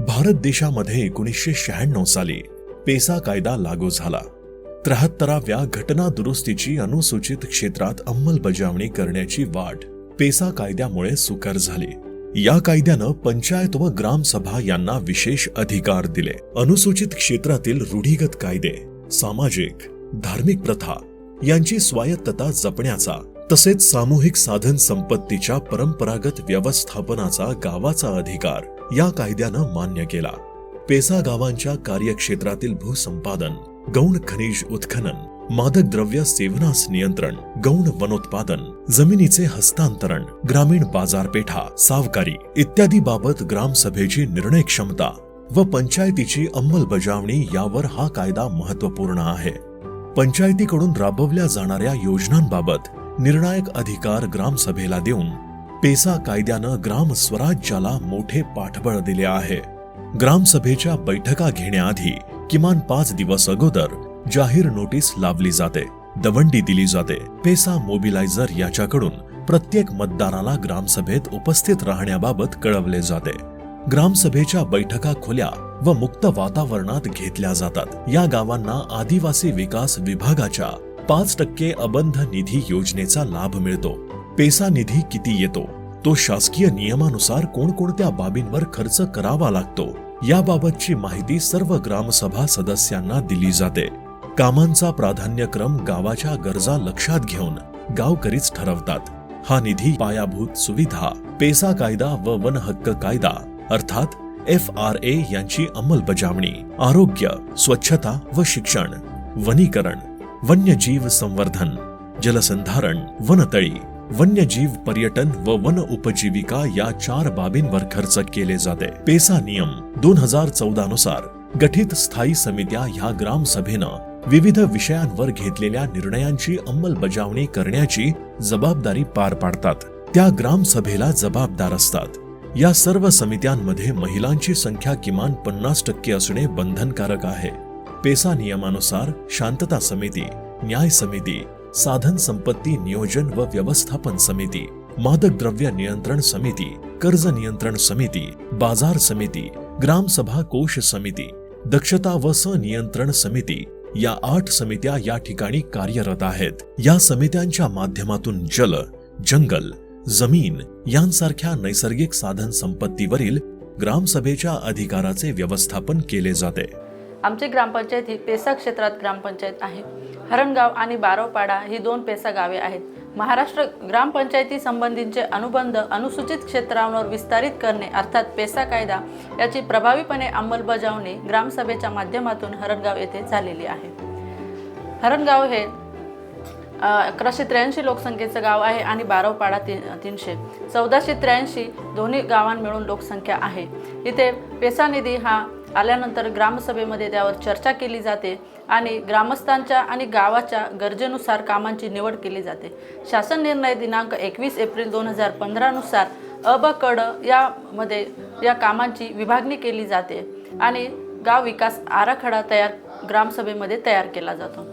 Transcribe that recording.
भारत देशामध्ये 1996 साली पेसा कायदा लागू झाला. 73व्या घटना दुरुस्तीची अनुसूचित क्षेत्रात अंमलबजावणी करण्याची वाट पेसा कायद्यामुळे सुकर झाली. या कायद्यानं पंचायत व ग्रामसभा यांना विशेष अधिकार दिले. अनुसूचित क्षेत्रातील रूढीगत कायदे, सामाजिक, धार्मिक प्रथा यांची स्वायत्तता जपण्याचा तसेच सामूहिक साधन संपत्तीच्या परंपरागत व्यवस्थापनाचा गावाचा अधिकार या कायद्यानं मान्य केला. पेसा गावांच्या कार्यक्षेत्रातील भूसंपादन, गौण खनिज उत्खनन, मादक द्रव्य सेवनास नियंत्रण, गौण वनोत्पादन, जमिनीचे हस्तांतरण, ग्रामीण बाजारपेठा, सावकारी इत्यादी बाबत ग्रामसभेची निर्णय क्षमता व पंचायतीची अंमलबजावणी यावर हा कायदा महत्त्वपूर्ण आहे. पंचायतीकडून राबवल्या जाणाऱ्या योजनांबाबत निर्णायक अधिकार ग्रामसभेला देऊन पेसा कायद्यानं ग्राम स्वराज्याला मोठे पाठबळ दिले आहे. ग्रामसभेच्या बैठका घेण्याआधी किमान 5 दिवस अगोदर जाहीर नोटीस लावली जाते, दवंडी दिली जाते. पेसा मोबिलायझर याच्याकडून प्रत्येक मतदाराला ग्रामसभेत उपस्थित राहण्याबाबत कळवले जाते. ग्रामसभेच्या बैठका खुल्या व मुक्त वातावरणात घेतल्या जातात. या गावांना आदिवासी विकास विभागाच्या 5% अबंध निधी योजनेचा लाभ मिळतो. पेसा निधी किती येतो, तो शासकीय नियमानुसार कोणकोणत्या बाबींवर खर्च करावा लागतो याबाबतची माहिती सर्व ग्रामसभा सदस्यांना दिली जाते. कामांचा प्राधान्यक्रम गावाच्या गरजा लक्षात घेऊन गावकरीच ठरवतात. हा निधी पायाभूत सुविधा, पेसा कायदा व वन हक्क कायदा अर्थात FRA यांची अंमलबजावणी, आरोग्य, स्वच्छता व शिक्षण, वनीकरण, वन्यजीव संवर्धन, जलसंधारण, वनतळी, वन्यजीव पर्यटन व वन उपजीविका या 4 बाबींवर खर्च केले जाते. पेसा नियम 2014 नुसार गठीत स्थायी समित्या ह्या ग्रामसभेनं विविध विषयांवर घेतलेल्या निर्णयांची अंमलबजावणी करण्याची जबाबदारी पार पाडतात. त्या ग्रामसभेला जबाबदार असतात. या सर्व समित्यांमध्ये महिलांची संख्या किमान 50% असणे बंधनकारक आहे. पेसा नियमानुसार शांतता समिती, न्याय समिती, साधन संपत्ती नियोजन व व्यवस्थापन समिती, मादक द्रव्य नियंत्रण समिती, कर्ज नियंत्रण समिती, बाजार समिती, ग्रामसभा कोष समिती, दक्षता व सनियंत्रण समिती या 8 समित्या या ठिकाणी कार्यरत आहेत. या समित्यांच्या माध्यमातून जल, जंगल, जमीन यांसारख्या नैसर्गिक साधन संपत्तीवरील ग्रामसभेच्या अधिकाराचे व्यवस्थापन केले जाते. आमची ग्रामपंचायत ही पेसा क्षेत्रात ग्रामपंचायत आहे. हरणगाव आणि बारवपाडा ही 2 पेसा गावे आहेत. महाराष्ट्र ग्रामपंचायती संबंधीचे अनुबंध अनुसूचित क्षेत्रांवर विस्तारित करणे अर्थात पेसा कायदा याची प्रभावीपणे अंमलबजावणी ग्रामसभेच्या माध्यमातून हरणगाव येथे झालेली आहे. हरणगाव हे 1183 लोकसंख्येचं गाव आहे आणि बारवपाडा 300. 1483 दोन्ही गावां मिळून लोकसंख्या आहे. इथे पेसा निधी हा आल्यानंतर ग्रामसभेमध्ये त्यावर चर्चा केली जाते आणि ग्रामस्थांच्या आणि गावाच्या गरजेनुसार कामांची निवड केली जाते. शासन निर्णय दिनांक 21 एप्रिल 2015 नुसार अ ब क ड यामध्ये या कामांची विभागणी केली जाते आणि गाव विकास आराखडा ग्रामसभेमध्ये तयार केला जातो.